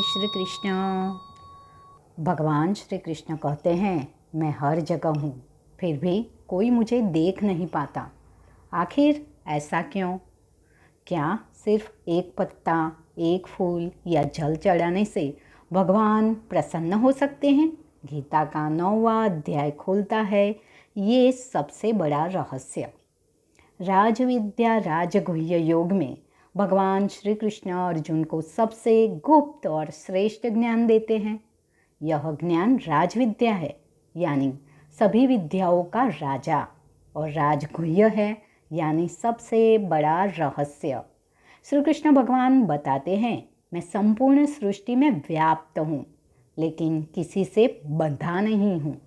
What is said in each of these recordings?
श्री कृष्ण। भगवान श्री कृष्ण कहते हैं, मैं हर जगह हूँ, फिर भी कोई मुझे देख नहीं पाता। आखिर ऐसा क्यों? क्या सिर्फ एक पत्ता, एक फूल या जल चढ़ाने से भगवान प्रसन्न हो सकते हैं? गीता का 9वां अध्याय खोलता है ये सबसे बड़ा रहस्य। राजविद्या राजगुह्य योग में भगवान श्री कृष्ण अर्जुन को सबसे गुप्त और श्रेष्ठ ज्ञान देते हैं। यह ज्ञान राजविद्या है, यानी सभी विद्याओं का राजा, और राजगुह्य है, यानी सबसे बड़ा रहस्य। श्री कृष्ण भगवान बताते हैं, मैं संपूर्ण सृष्टि में व्याप्त हूँ, लेकिन किसी से बंधा नहीं हूँ।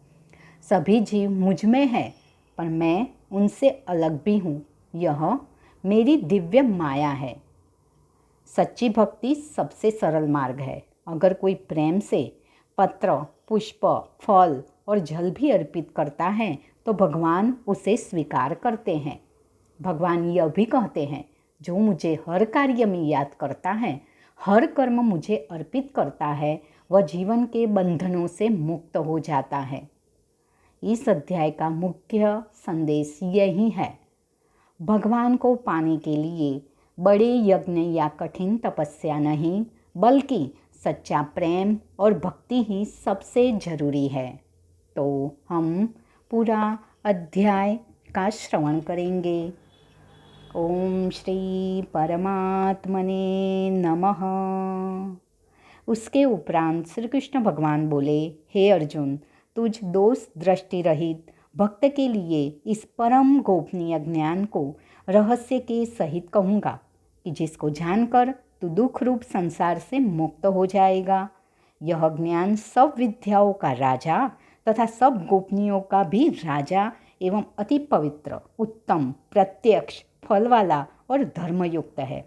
सभी जीव मुझ में है, पर मैं उनसे अलग भी हूँ। यह मेरी दिव्य माया है। सच्ची भक्ति सबसे सरल मार्ग है। अगर कोई प्रेम से पत्र, पुष्प, फल और जल भी अर्पित करता है तो भगवान उसे स्वीकार करते हैं। भगवान यह भी कहते हैं, जो मुझे हर कार्य में याद करता है, हर कर्म मुझे अर्पित करता है, वह जीवन के बंधनों से मुक्त हो जाता है। इस अध्याय का मुख्य संदेश यही है, भगवान को पाने के लिए बड़े यज्ञ या कठिन तपस्या नहीं, बल्कि सच्चा प्रेम और भक्ति ही सबसे जरूरी है। तो हम पूरा अध्याय का श्रवण करेंगे। ओम श्री परमात्मने नमः। उसके उपरांत श्री कृष्ण भगवान बोले, हे अर्जुन, तुझ दोष दृष्टि रहित भक्त के लिए इस परम गोपनीय ज्ञान को रहस्य के सहित कहूँगा कि जिसको जानकर तू दुख रूप संसार से मुक्त हो जाएगा। यह ज्ञान सब विद्याओं का राजा तथा सब गोपनीयों का भी राजा एवं अति पवित्र, उत्तम, प्रत्यक्ष, फल वाला और धर्मयुक्त है।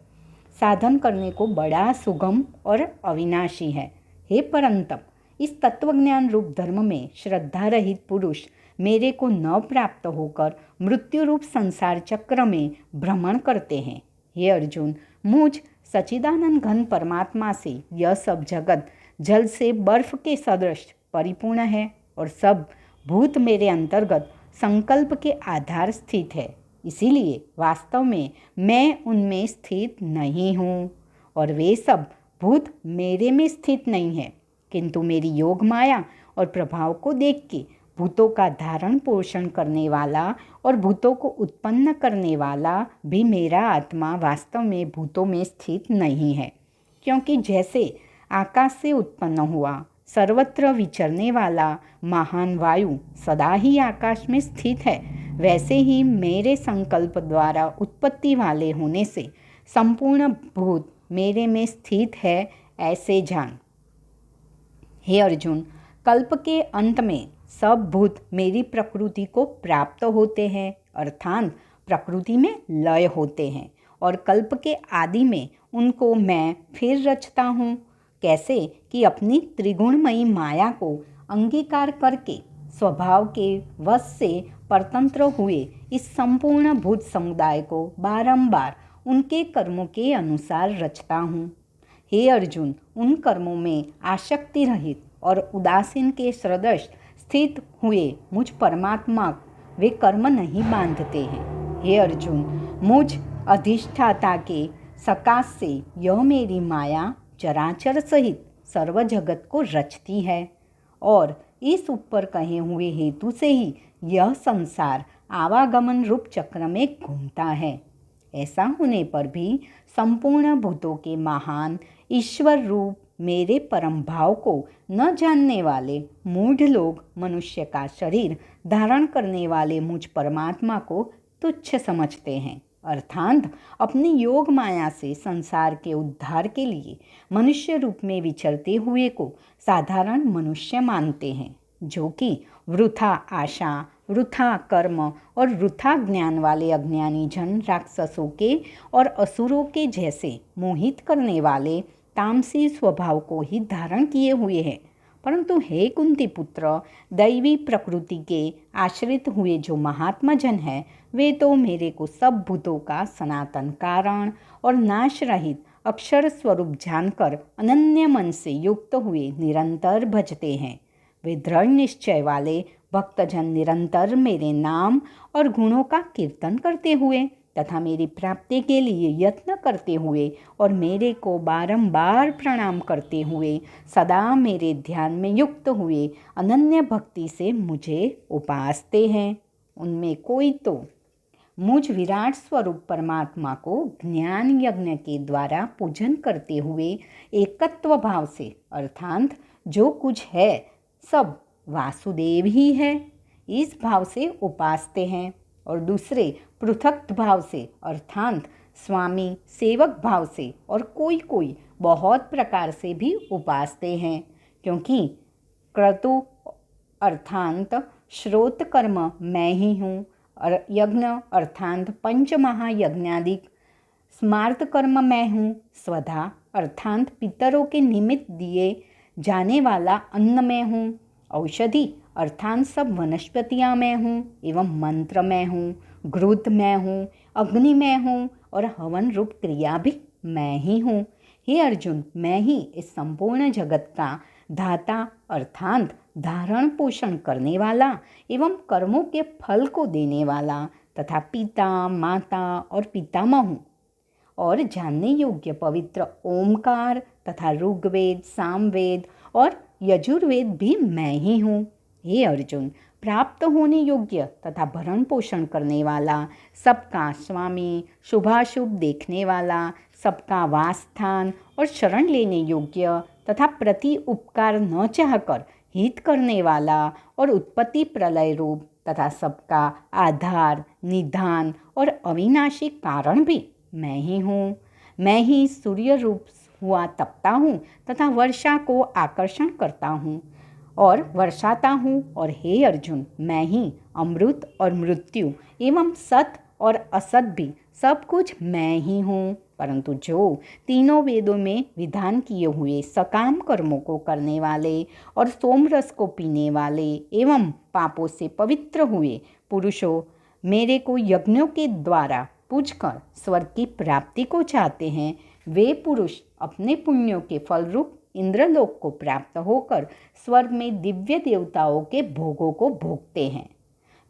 साधन करने को बड़ा सुगम और अविनाशी है। हे परंतप, इस तत्वज्ञान रूप धर्म में श्रद्धा रहित पुरुष मेरे को न प्राप्त होकर मृत्यु रूप संसार चक्र में भ्रमण करते हैं। हे अर्जुन, मुझ सच्चिदानंद घन परमात्मा से यह सब जगत जल से बर्फ के सदृश परिपूर्ण है और सब भूत मेरे अंतर्गत संकल्प के आधार स्थित है। इसीलिए वास्तव में मैं उनमें स्थित नहीं हूँ और वे सब भूत मेरे में स्थित नहीं है, किंतु मेरी योग माया और प्रभाव को देख के भूतों का धारण पोषण करने वाला और भूतों को उत्पन्न करने वाला भी मेरा आत्मा वास्तव में भूतों में स्थित नहीं है। क्योंकि जैसे आकाश से उत्पन्न हुआ सर्वत्र विचरने वाला महान वायु सदा ही आकाश में स्थित है, वैसे ही मेरे संकल्प द्वारा उत्पत्ति वाले होने से संपूर्ण भूत मेरे में स्थित है, ऐसे जान। हे अर्जुन, कल्प के अंत में सब भूत मेरी प्रकृति को प्राप्त होते हैं, अर्थात प्रकृति में लय होते हैं, और कल्प के आदि में उनको मैं फिर रचता हूँ। कैसे कि अपनी त्रिगुणमयी माया को अंगीकार करके स्वभाव के वश से परतंत्र हुए इस संपूर्ण भूत समुदाय को बारंबार उनके कर्मों के अनुसार रचता हूँ। हे अर्जुन, उन कर्मों में आसक्ति रहित और उदासीन के सदृश स्थित हुए मुझ परमात्मा वे कर्म नहीं बांधते हैं। हे अर्जुन, मुझ अधिष्ठाता के सकाश से यह मेरी माया चराचर सहित सर्व जगत को रचती है, और इस ऊपर कहे हुए हेतु से ही यह संसार आवागमन रूप चक्र में घूमता है। ऐसा होने पर भी संपूर्ण भूतों के महान ईश्वर रूप मेरे परम भाव को न जानने वाले मूढ़ लोग मनुष्य का शरीर धारण करने वाले मुझ परमात्मा को तुच्छ समझते हैं, अर्थात अपनी योग माया से संसार के उद्धार के लिए मनुष्य रूप में विचरते हुए को साधारण मनुष्य मानते हैं, जो कि वृथा आशा, वृथा कर्म और वृथा ज्ञान वाले अज्ञानी जन राक्षसों के और असुरों के जैसे मोहित करने वाले तामसी स्वभाव को ही धारण किए हुए हैं। परंतु हे कुंती पुत्र, दैवी प्रकृति के आश्रित हुए जो महात्मा जन हैं, वे तो मेरे को सब भूतों का सनातन कारण और नाश रहित अक्षर स्वरूप जानकर अनन्य मन से युक्त हुए निरंतर भजते हैं। वे दृढ़ निश्चय वाले भक्तजन निरंतर मेरे नाम और गुणों का कीर्तन करते हुए तथा मेरी प्राप्ति के लिए यत्न करते हुए और मेरे को बारंबार प्रणाम करते हुए सदा मेरे ध्यान में युक्त हुए अनन्य भक्ति से मुझे उपासते हैं। उनमें कोई तो मुझ विराट स्वरूप परमात्मा को ज्ञान यज्ञ के द्वारा पूजन करते हुए एकत्व भाव से अर्थात जो कुछ है सब वासुदेव ही है इस भाव से उपासते हैं, और दूसरे पृथक भाव से अर्थात स्वामी सेवक भाव से और कोई कोई बहुत प्रकार से भी उपासते हैं। क्योंकि क्रतु अर्थात श्रोत कर्म मैं ही हूँ, और यज्ञ अर्थात पंच महायज्ञादिक स्मार्त कर्म मैं हूँ, स्वधा अर्थात पितरों के निमित्त दिए जाने वाला अन्न मैं हूँ, औषधि अर्थात सब वनस्पतियाँ मैं हूँ, एवं मंत्र मैं हूँ, घृत मैं हूँ, अग्नि मैं हूँ और हवन रूप क्रिया भी मैं ही हूँ। हे अर्जुन, मैं ही इस संपूर्ण जगत का धाता अर्थात धारण पोषण करने वाला एवं कर्मों के फल को देने वाला तथा पिता माता और पितामह हूँ, और जानने योग्य पवित्र ओमकार तथा ऋग्वेद सामवेद और यजुर्वेद भी मैं ही हूँ। हे अर्जुन, प्राप्त होने योग्य तथा भरण पोषण करने वाला, सबका स्वामी, शुभाशुभ देखने वाला, सबका वासस्थान और शरण लेने योग्य तथा प्रति उपकार न चाहकर हित करने वाला और उत्पत्ति प्रलय रूप तथा सबका आधार निधान और अविनाशी कारण भी मैं ही हूँ। मैं ही सूर्य रूप हुआ तपता हूँ तथा वर्षा को आकर्षण करता हूँ और वर्षाता हूँ। और हे अर्जुन, मैं ही अमृत और मृत्यु एवं सत और असत भी सब कुछ मैं ही हूँ। परंतु जो तीनों वेदों में विधान किए हुए सकाम कर्मों को करने वाले और सोमरस को पीने वाले एवं पापों से पवित्र हुए पुरुषों मेरे को यज्ञों के द्वारा पूजकर स्वर्ग की प्राप्ति को चाहते हैं, वे पुरुष अपने पुण्यों के फलरूप इंद्रलोक को प्राप्त होकर स्वर्ग में दिव्य देवताओं के भोगों को भोगते हैं।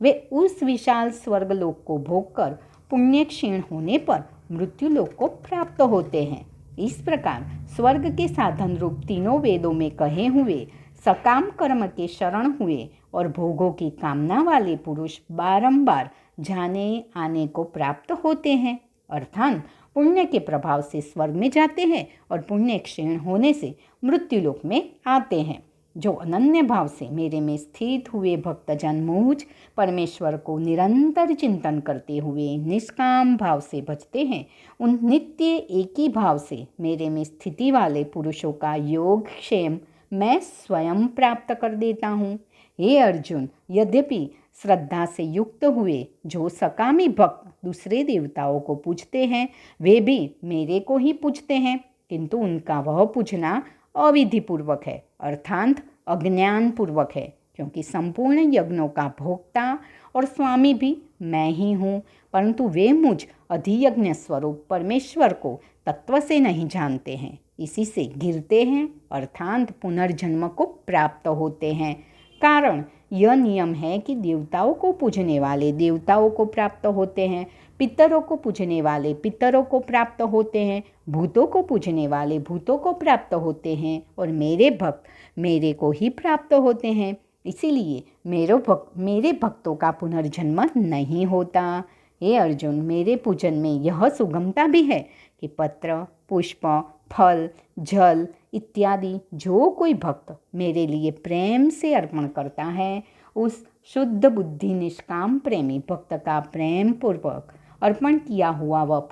वे उस विशाल स्वर्गलोक को भोगकर पुण्य क्षीण होने पर मृत्युलोक को प्राप्त होते हैं। इस प्रकार स्वर्ग के साधन रूप तीनों वेदों में कहे हुए सकाम कर्म के शरण हुए और भोगों की कामना वाले पुरुष बारंबार जाने आने को प्राप्त होते हैं, अर्थात पुण्य के प्रभाव से स्वर्ग में जाते हैं और पुण्य क्षीण होने से मृत्युलोक में आते हैं। जो अनन्य भाव से मेरे में स्थित हुए भक्तजन मुझ परमेश्वर को निरंतर चिंतन करते हुए निष्काम भाव से भजते हैं, उन नित्य एक ही भाव से मेरे में स्थिति वाले पुरुषों का योग क्षेम मैं स्वयं प्राप्त कर देता हूँ। हे अर्जुन, यद्यपि श्रद्धा से युक्त हुए जो सकामी भक्त दूसरे देवताओं को पूजते हैं, वे भी मेरे को ही पूजते हैं, किंतु उनका वह पूजना अविधिपूर्वक है अर्थात अज्ञानपूर्वक है, क्योंकि संपूर्ण यज्ञों का भोक्ता और स्वामी भी मैं ही हूँ। परंतु वे मुझ अधियज्ञ स्वरूप परमेश्वर को तत्व से नहीं जानते हैं, इसी से गिरते हैं अर्थात पुनर्जन्म को प्राप्त होते हैं। कारण यह नियम है कि देवताओं को पूजने वाले देवताओं को प्राप्त होते हैं, पितरों को पूजने वाले पितरों को प्राप्त होते हैं, भूतों को पूजने वाले भूतों को प्राप्त होते हैं और मेरे भक्त मेरे को ही प्राप्त होते हैं। इसीलिए मेरे भक्तों का पुनर्जन्म नहीं होता। हे अर्जुन, मेरे पूजन में यह सुगमता भी है कि पत्र पुष्प फल जल इत्यादि जो कोई भक्त मेरे लिए प्रेम से अर्पण करता है, उस शुद्ध बुद्धि निष्काम प्रेमी भक्त का प्रेम पूर्वक अर्पण किया हुआ वह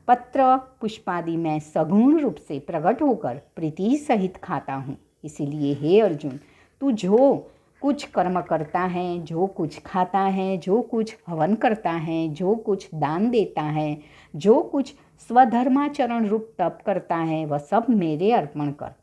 पत्र पुष्पादि मैं सगुण रूप से प्रकट होकर प्रीति सहित खाता हूँ। इसीलिए हे अर्जुन, तू जो कुछ कर्म करता है, जो कुछ खाता है, जो कुछ हवन करता है, जो कुछ दान देता है, जो कुछ स्वधर्माचरण रूप तप करता है, वह सब मेरे अर्पण कर।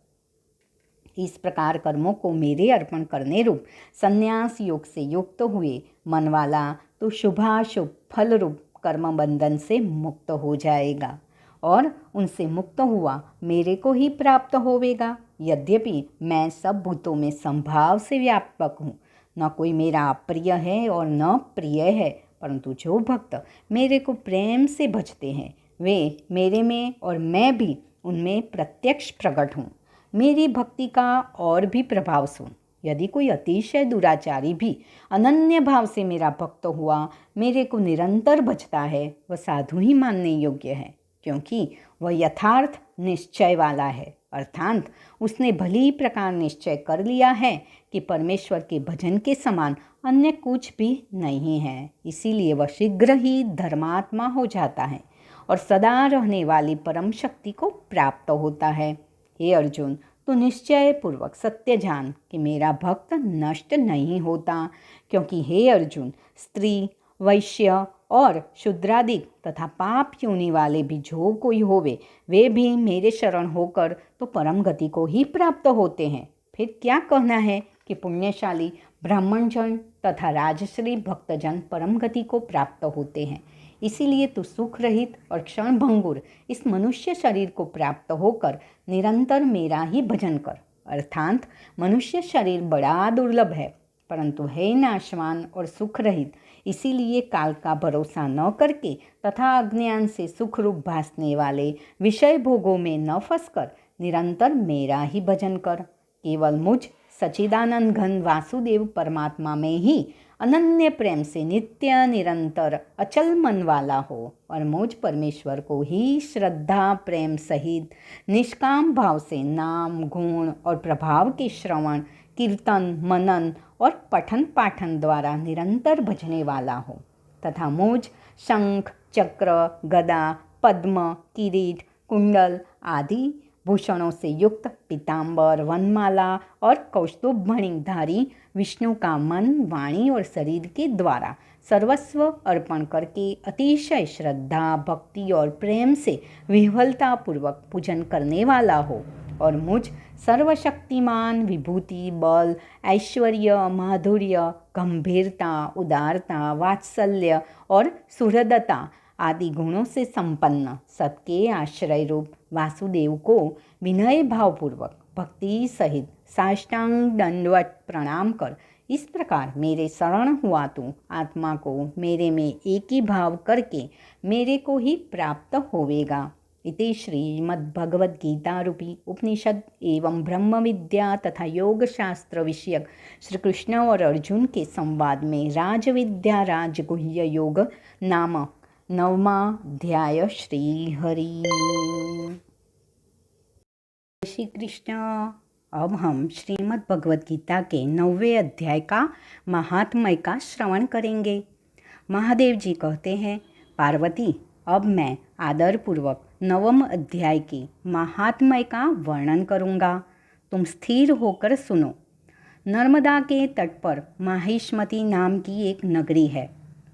इस प्रकार कर्मों को मेरे अर्पण करने रूप संन्यास योग से युक्त हुए मन वाला तो शुभाशुभ फल रूप कर्म बंधन से मुक्त हो जाएगा और उनसे मुक्त हुआ मेरे को ही प्राप्त होवेगा। यद्यपि मैं सब भूतों में संभाव से व्यापक हूँ, न कोई मेरा अप्रिय है और न प्रिय है, परंतु जो भक्त मेरे को प्रेम से भजते हैं वे मेरे में और मैं भी उनमें प्रत्यक्ष प्रकट हूँ। मेरी भक्ति का और भी प्रभाव सुन। यदि कोई अतिशय दुराचारी भी अनन्य भाव से मेरा भक्त हुआ मेरे को निरंतर भजता है, वह साधु ही मानने योग्य है, क्योंकि वह यथार्थ निश्चय वाला है। अर्थात उसने भली प्रकार निश्चय कर लिया है कि परमेश्वर के भजन के समान अन्य कुछ भी नहीं है। इसीलिए वह शीघ्र ही धर्मात्मा हो जाता है और सदा रहने वाली परम शक्ति को प्राप्त होता है। हे अर्जुन, तो निश्चय पूर्वक सत्य जान कि मेरा भक्त नष्ट नहीं होता, क्योंकि हे अर्जुन, स्त्री, वैश्य और शूद्रादिक तथा पाप योनि वाले भी जो कोई होवे वे भी मेरे शरण होकर तो परम गति को ही प्राप्त होते हैं। फिर क्या कहना है कि पुण्यशाली ब्राह्मणजन तथा राजश्री भक्तजन परम गति को प्राप्त होते हैं। इसीलिए तू सुख रहित और क्षण भंगुर इस मनुष्य शरीर को प्राप्त होकर निरंतर मेरा ही भजन कर। अर्थात मनुष्य शरीर बड़ा दुर्लभ है, परंतु है नाशवान और सुख रहित। इसीलिए काल का भरोसा न करके तथा अज्ञान से सुख रूप भासने वाले विषय भोगों में न फंसकर निरंतर मेरा ही भजन कर। केवल मुझ सच्चिदानंद घन वासुदेव परमात्मा में ही अनन्य प्रेम से नित्य निरंतर अचल मन वाला हो और मुझ परमेश्वर को ही श्रद्धा प्रेम सहित निष्काम भाव से नाम गुण और प्रभाव के श्रवण कीर्तन मनन और पठन पाठन द्वारा निरंतर भजने वाला हो तथा मुझ शंख चक्र गदा पद्म किरीट कुंडल आदि भूषणों से युक्त पीताम्बर वनमाला और कौस्तुभमणिधारी विष्णु का मन वाणी और शरीर के द्वारा सर्वस्व अर्पण करके अतिशय श्रद्धा भक्ति और प्रेम से विह्वलतापूर्वक पूजन करने वाला हो और मुझ सर्वशक्तिमान विभूति बल ऐश्वर्य माधुर्य गंभीरता उदारता वात्सल्य और सुहृदता आदि गुणों से संपन्न सबके आश्रय रूप वासुदेव को विनय भावपूर्वक भक्ति सहित साष्टांग दंडवत प्रणाम कर इस प्रकार मेरे शरण हुआ तू आत्मा को मेरे में एक ही भाव करके मेरे को ही प्राप्त होवेगा। इति श्रीमद्भगवद गीता रूपी उपनिषद एवं ब्रह्म विद्या तथा योग शास्त्र विषयक श्री कृष्ण और अर्जुन के संवाद में राजविद्या राजगुह्य योग नामक 9वां अध्याय। श्री हरि श्री कृष्ण। अब हम श्रीमद् भगवद गीता के 9वें अध्याय का महात्म्य का श्रवण करेंगे। महादेव जी कहते हैं, पार्वती, अब मैं आदरपूर्वक 9वें अध्याय के महात्म्य का वर्णन करूँगा। तुम स्थिर होकर सुनो। नर्मदा के तट पर माहिष्मती नाम की एक नगरी है।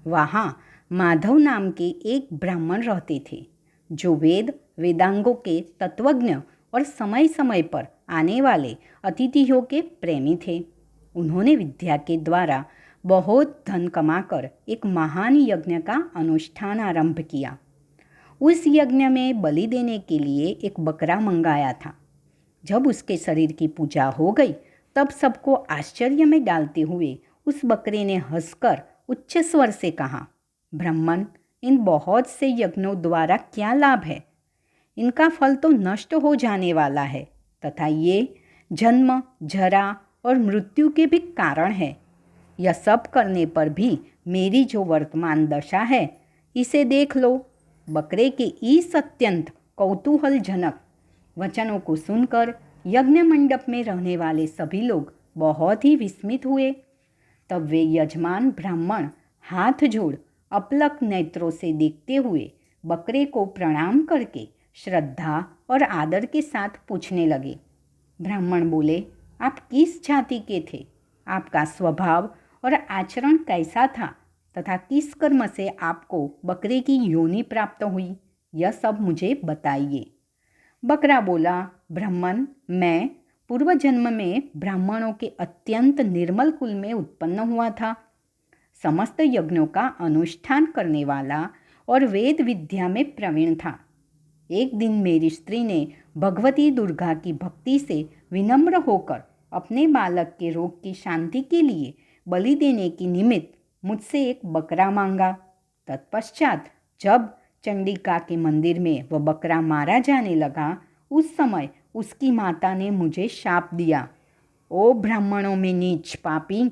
वहाँ माधव नाम के एक ब्राह्मण रहते थे, जो वेदांगों के तत्वज्ञ और समय समय पर आने वाले अतिथियों के प्रेमी थे। उन्होंने विद्या के द्वारा बहुत धन कमाकर एक महान यज्ञ का अनुष्ठान आरंभ किया। उस यज्ञ में बलि देने के लिए एक बकरा मंगाया था। जब उसके शरीर की पूजा हो गई तब सबको आश्चर्य में डालते हुए उस बकरे ने हंसकर उच्च स्वर से कहा, ब्राह्मण, इन बहुत से यज्ञों द्वारा क्या लाभ है? इनका फल तो नष्ट हो जाने वाला है तथा ये जन्म जरा और मृत्यु के भी कारण है। यह सब करने पर भी मेरी जो वर्तमान दशा है इसे देख लो। बकरे के इस अत्यंत कौतूहलजनक वचनों को सुनकर यज्ञ मंडप में रहने वाले सभी लोग बहुत ही विस्मित हुए। तब वे यजमान ब्राह्मण हाथ जोड़ अपलक नेत्रों से देखते हुए बकरे को प्रणाम करके श्रद्धा और आदर के साथ पूछने लगे। ब्राह्मण बोले, आप किस जाति के थे? आपका स्वभाव और आचरण कैसा था तथा किस कर्म से आपको बकरे की योनि प्राप्त हुई? यह सब मुझे बताइए। बकरा बोला, ब्राह्मण, मैं पूर्व जन्म में ब्राह्मणों के अत्यंत निर्मल कुल में उत्पन्न हुआ था। समस्त यज्ञों का अनुष्ठान करने वाला और वेद विद्या में प्रवीण था। एक दिन मेरी स्त्री ने भगवती दुर्गा की भक्ति से विनम्र होकर अपने बालक के रोग की शांति के लिए बलि देने की निमित्त मुझसे एक बकरा मांगा। तत्पश्चात जब चंडिका के मंदिर में वह बकरा मारा जाने लगा, उस समय उसकी माता ने मुझे शाप दिया, ओ ब्राह्मणों में नीच पापी,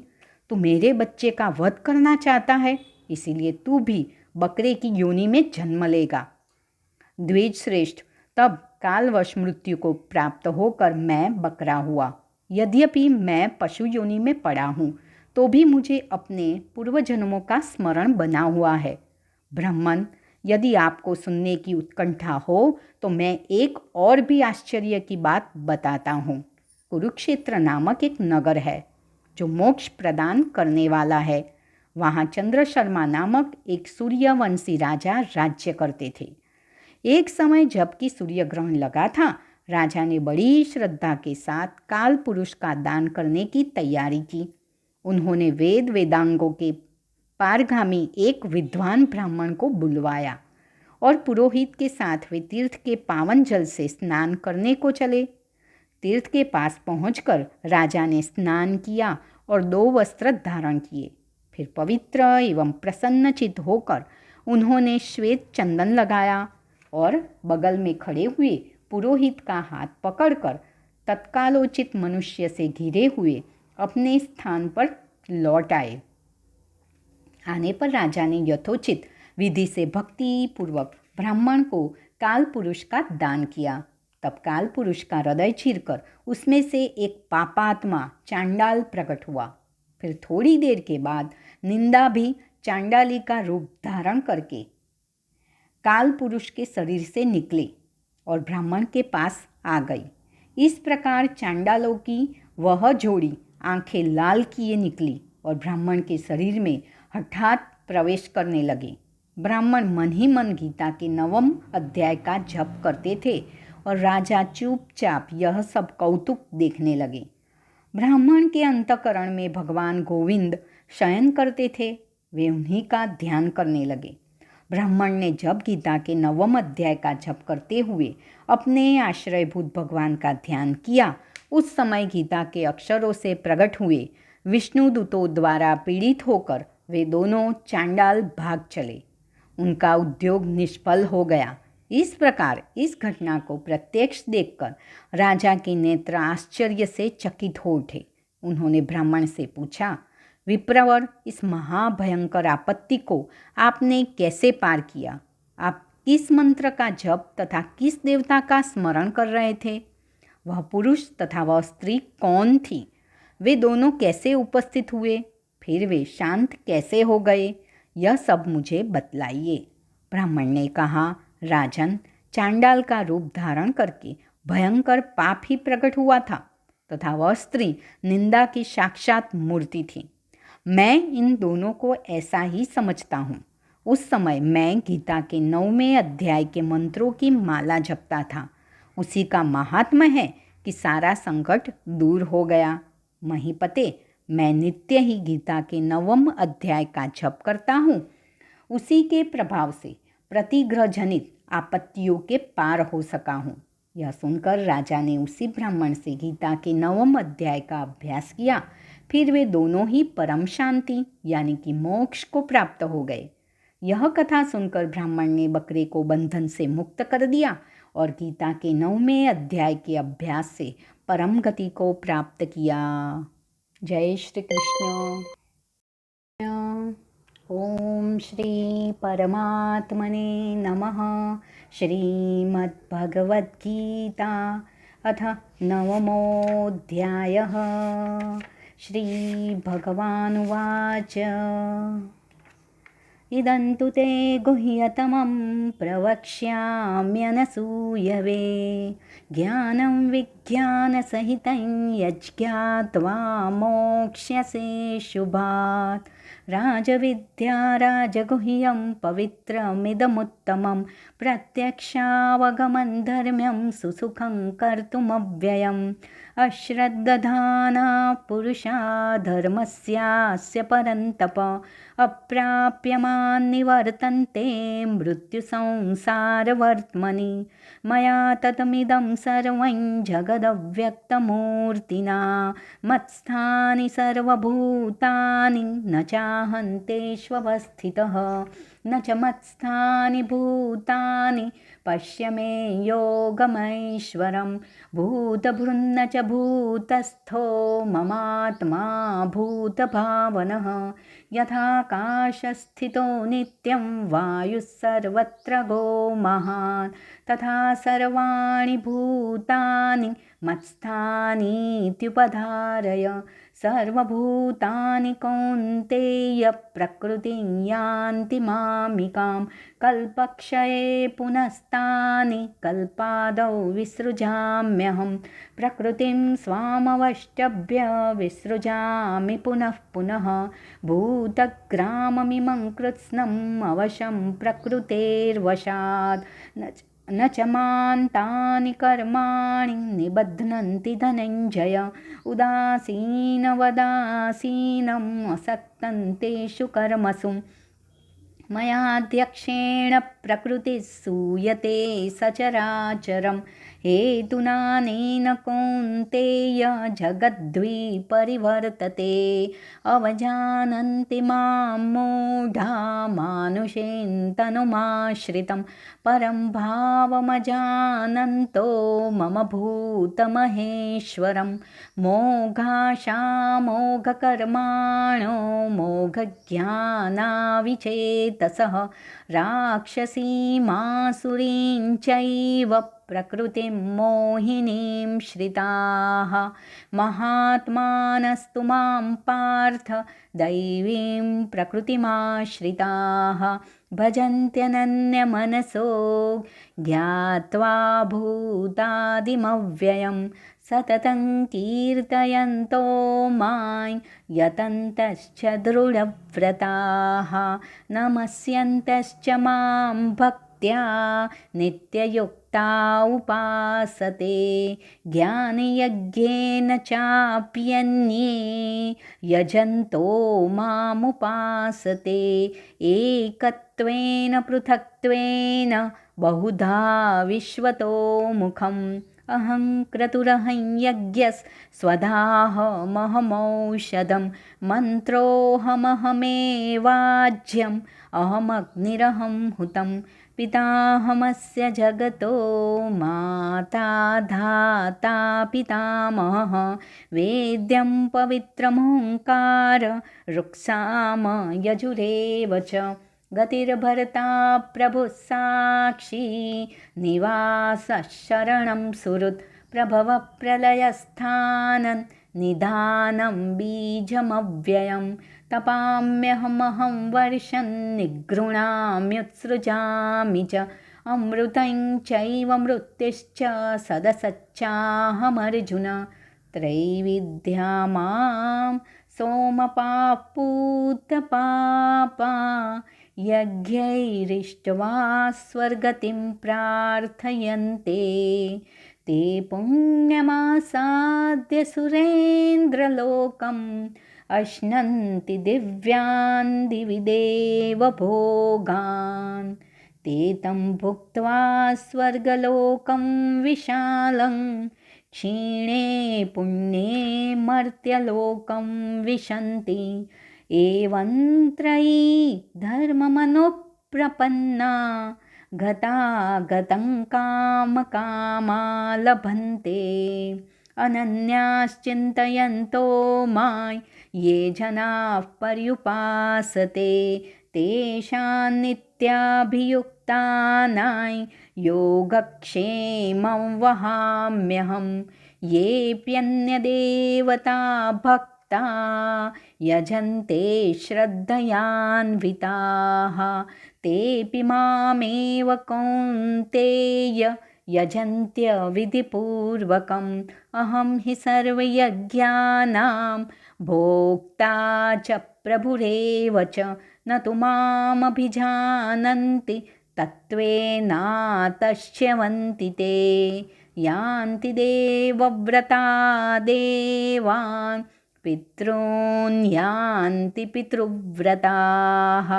तू मेरे बच्चे का वध करना चाहता है, इसीलिए तू भी बकरे की योनि में जन्म लेगा। द्विज श्रेष्ठ, तब कालवश मृत्यु को प्राप्त होकर मैं बकरा हुआ। यद्यपि मैं पशु योनि में पड़ा हूँ, तो भी मुझे अपने पूर्वजन्मों का स्मरण बना हुआ है। ब्राह्मण, यदि आपको सुनने की उत्कंठा हो तो मैं एक और भी आश्चर्य की बात बताता हूँ। कुरुक्षेत्र नामक एक नगर है जो मोक्ष प्रदान करने वाला है। वहाँ चंद्रशर्मा नामक एक सूर्यवंशी राजा राज्य करते थे। एक समय जबकि सूर्य ग्रहण लगा था, राजा ने बड़ी श्रद्धा के साथ काल पुरुष का दान करने की तैयारी की। उन्होंने वेद वेदांगों के पारगामी एक विद्वान ब्राह्मण को बुलवाया और पुरोहित के साथ वे तीर्थ के पावन जल से स्नान करने को चले। तीर्थ के पास पहुंचकर राजा ने स्नान किया और 2 वस्त्र धारण किए। फिर पवित्र एवं प्रसन्नचित्त होकर उन्होंने श्वेत चंदन लगाया और बगल में खड़े हुए पुरोहित का हाथ पकड़कर तत्कालोचित मनुष्य से घिरे हुए अपने स्थान पर लौट आए। आने पर राजा ने यथोचित विधि से भक्ति पूर्वक ब्राह्मण को काल पुरुष का दान किया। तब काल पुरुष का हृदय चीरकर उसमें से एक पापात्मा चांडाल प्रकट हुआ। फिर थोड़ी देर के बाद निंदा भी चांडाली का रूप धारण करके काल पुरुष के शरीर से निकले और ब्राह्मण के पास आ गई। इस प्रकार चांडालों की वह जोड़ी आंखें लाल किए निकली और ब्राह्मण के शरीर में हठात प्रवेश करने लगे। ब्राह्मण मन ही मन गीता के 9वें अध्याय का जप करते थे और राजा चुपचाप यह सब कौतुक देखने लगे। ब्राह्मण के अंतःकरण में भगवान गोविंद शयन करते थे, वे उन्हीं का ध्यान करने लगे। ब्राह्मण ने जब गीता के 9वें अध्याय का जप करते हुए अपने आश्रयभूत भगवान का ध्यान किया, उस समय गीता के अक्षरों से प्रकट हुए विष्णुदूतों द्वारा पीड़ित होकर वे दोनों चांडाल भाग चले। उनका उद्योग निष्फल हो गया। इस प्रकार इस घटना को प्रत्यक्ष देखकर राजा के नेत्र आश्चर्य से चकित हो उठे। उन्होंने ब्राह्मण से पूछा, विप्रवर, इस महाभयंकर आपत्ति को आपने कैसे पार किया? आप किस मंत्र का जप तथा किस देवता का स्मरण कर रहे थे? वह पुरुष तथा वह स्त्री कौन थी? वे दोनों कैसे उपस्थित हुए? फिर वे शांत कैसे हो गए? यह सब मुझे बतलाइए। ब्राह्मण ने कहा, राजन, चांडाल का रूप धारण करके भयंकर पाप ही प्रकट हुआ था तथा वह स्त्री निंदा की साक्षात मूर्ति थी। मैं इन दोनों को ऐसा ही समझता हूँ। उस समय मैं गीता के 9वें अध्याय के मंत्रों की माला जपता था। उसी का महात्म्य है कि सारा संकट दूर हो गया। महीपते, मैं नित्य ही गीता के 9वें अध्याय का जप करता हूँ। उसी के प्रभाव से प्रतिग्रह जनित आपत्तियों के पार हो सका हूँ। यह सुनकर राजा ने उसी ब्राह्मण से गीता के 9वें अध्याय का अभ्यास किया। फिर वे दोनों ही परम शांति यानी कि मोक्ष को प्राप्त हो गए। यह कथा सुनकर ब्राह्मण ने बकरे को बंधन से मुक्त कर दिया और गीता के 9वें अध्याय के अभ्यास से परम गति को प्राप्त किया। जय श्री कृष्ण। ओम श्री परमात्मने नमः। श्रीमद्भगवद्गीता अथ 9मोऽध्यायः। श्रीभगवानुवाच, इदं तु ते गुह्यतमं प्रवक्ष्याम्यनसूयवे, ज्ञानं विज्ञानसहितं यज्ञात्वा मोक्ष्यसे शुभात्। राजविद्या राजगुह्यं पवित्रमिदमुत्तमं प्रत्यक्षावगमं धर्म्यं सुसुखं कर्तुमव्ययम् अश्रद्दधाना पुरुषा धर्मस्यास्य परन्तप अप्राप्यमान्निवर्तन्ते मृत्युसंसारवर्त्मनि मया ततमिदं सर्वं जगदव्यक्तमूर्तिना मत्स्थानि सर्वभूतानि न चाहन्तेष्वस्थितः न च मत्स्थानि भूतानि पश्य मे योगमैश्वरं भूतभृन्न च भूतस्थो ममात्मा भूतभावनः यथाकाशस्थितो नित्यं वायुः सर्वत्र गो महान् तथा सर्वाणि भूतानि मत्स्थानीत्युपधारय सर्वभूतानि कौन्तेय प्रकृतिं यान्ति मामिकां कल्पक्षये पुनस्तानि कल्पादौ विसृजाम्यहं प्रकृतिं स्वामवष्टभ्य विसृजामि पुनः पुनः भूतग्राममिमं कृत्स्नम् अवशं प्रकृतेर्वशात् न च मान्तानि कर्माणि निबध्नन्ति धनञ्जय उदासीनवदासीनम् असक्तं तेषु कर्मसु मयाध्यक्षेण प्रकृतिः सूयते सचराचरं हेतुनानेन कौन्तेय जगद्विपरिवर्तते अवजानन्ति मां मूढा मानुषें तनुमाश्रितं परं भावमजानन्तो मम भूतमहेश्वरं मोघाशामोघकर्माणो मोघज्ञानाविचेतसः राक्षसीमासुरीं चैव प्रकृतिं मोहिनीं श्रिताः महात्मानस्तु मां पार्थ दैवीं प्रकृतिमाश्रिताः भजन्त्यनन्यमनसो ज्ञात्वा भूतादिमव्ययं सततं कीर्तयन्तो मां यतन्तश्च दृढव्रताः नमस्यन्तश्च मां भक्त्या नित्ययुक्ता उपासते ज्ञानयज्ञेन चाप्यन्ये यजन्तो मामुपासते एकत्वेन पृथक्त्वेन बहुधा विश्वतो मुखम् अहं क्रतुरहं यज्ञस्वधाहमहमौषधं मन्त्रोऽहमहमेवाज्यम् अहमग्निरहं हुतं पिताहमस्य जगतो माता धाता पितामहः वेद्यं पवित्रमोङ्कार ऋक्साम यजुरेव च गतिर्भर्ता प्रभुः साक्षी निवासः शरणं सुहृत् प्रभवः प्रलयस्थानं निधानं बीजमव्ययं तपाम्यहमहं वर्षं निगृह्णाम्युत्सृजामि च अमृतं चैव मृत्युश्च सदसच्चाहमर्जुन त्रैविद्या मां सोमपाः पूतपापा यज्ञैरिष्ट्वा स्वर्गतिं प्रार्थयन्ते ते पुण्यमासाद्य सुरेन्द्रलोकम् अश्नन्ति दिव्यान् दिवि देवभोगान् ते तं भुक्त्वा स्वर्गलोकं विशालं क्षीणे पुण्ये मर्त्यलोकं विशन्ति एवं त्रयी धर्ममनुप्रपन्ना गतागतं कामकामा लभन्ते अनन्याश्चिन्तयन्तो मां ये जनाः पर्युपासते तेषां नित्याभियुक्तानां योगक्षेमं वहाम्यहं येऽप्यन्यदेवता भक्ता यजन्ते श्रद्धयान्विताः तेऽपि मामेव कौन्तेय यजन्त्यविधिपूर्वकम् अहं हि सर्वयज्ञानां भोक्ता च प्रभुरेव च न तु मामभिजानन्ति तत्त्वेनातश्च्यवन्ति ते यान्ति देवव्रता देवान् पितॄन् यान्ति पितृव्रताः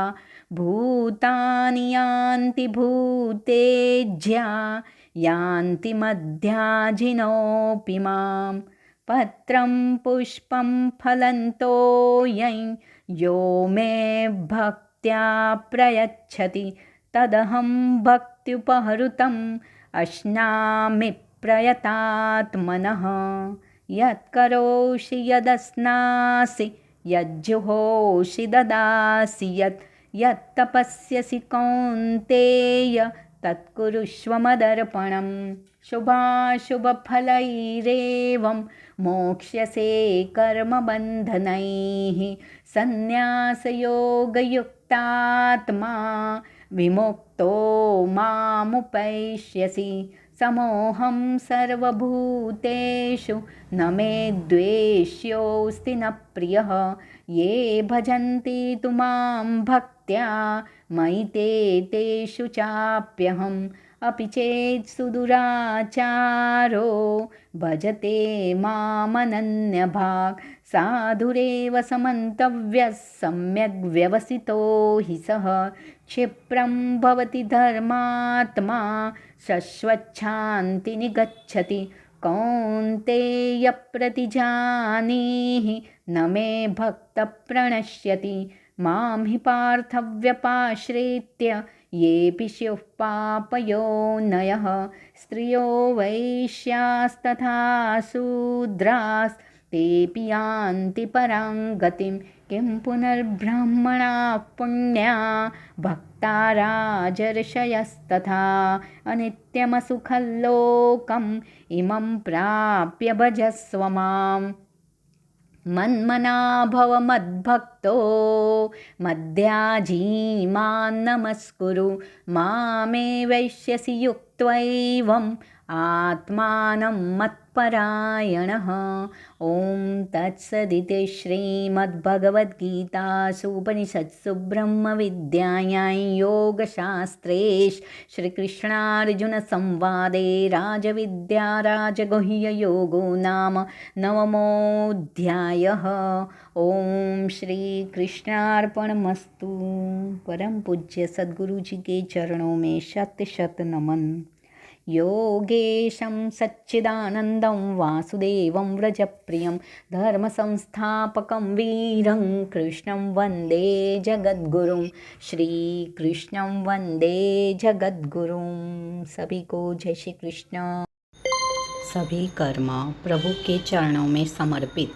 भूतानि यान्ति भूतेज्या यान्ति मध्याजिनोऽपि मां पत्रं पुष्पं फलं तोयं यो मे भक्त्या प्रयच्छति तदहं भक्त्युपहृतम् अश्नामि प्रयतात्मनः यत्करोषि यदस्नासि यज्जुहोषि ददासि यत्तपस्यसि कौन्तेय तत्कुरुष्व मदर्पणं शुभाशुभफलैरेवं मोक्ष्यसे कर्मबन्धनैः सन्न्यासयोगयुक्तात्मा विमुक्तो मामुपैष्यसि समोऽहं सर्वभूतेषु न मे द्वेष्योऽस्ति न प्रियः ये भजन्ति तु मां भक्त्या मयि ते तेषु चाप्यहम् अपि चेत् सुदुराचारो भजते मामनन्यभाक् साधुरेव समन्तव्यः सम्यग् व्यवसितो हि सः क्षिप्रं भवति धर्मात्मा शश्वच्छान्तिनि गच्छति कौन्तेय प्रतिजानीहि न मे भक्तप्रणश्यति मां हि पार्थव्यपाश्रित्य येऽपि स्युः पापयोनयः स्त्रियो वैश्यास्तथा शूद्रास्तेऽपि यान्ति परां गतिं किं पुनर्ब्रह्मणाः पुण्या भक्ता राजर्षयस्तथा अनित्यमसुखल्लोकम् इमं प्राप्य भजस्व माम् मन्मना भव मद्भक्तो मद्याजीमान् नमस्कुरु मामे वैश्यसि युक्त्वैवम् आत्मानं मत्परायणः ॐ तत्सदिति श्रीमद्भगवद्गीतासु उपनिषत्सु ब्रह्मविद्यायां योगशास्त्रे श्रीकृष्णार्जुनसंवादे राजविद्या राजगुह्ययोगो नाम नवमोऽध्यायः ओम श्रीकृष्णार्पणमस्तु। परम पूज्य सद्गुरु जी के चरणों में शत शत नमन। योगेशं सच्चिदानन्दं वासुदेवं व्रजप्रियं धर्मसंस्थापकं वीरं कृष्णं वन्दे जगद्गुरुं श्रीकृष्णं वन्दे जगद्गुरुं। सभी को जय श्री कृष्ण। सभी कर्म प्रभु के चरणों में समर्पित।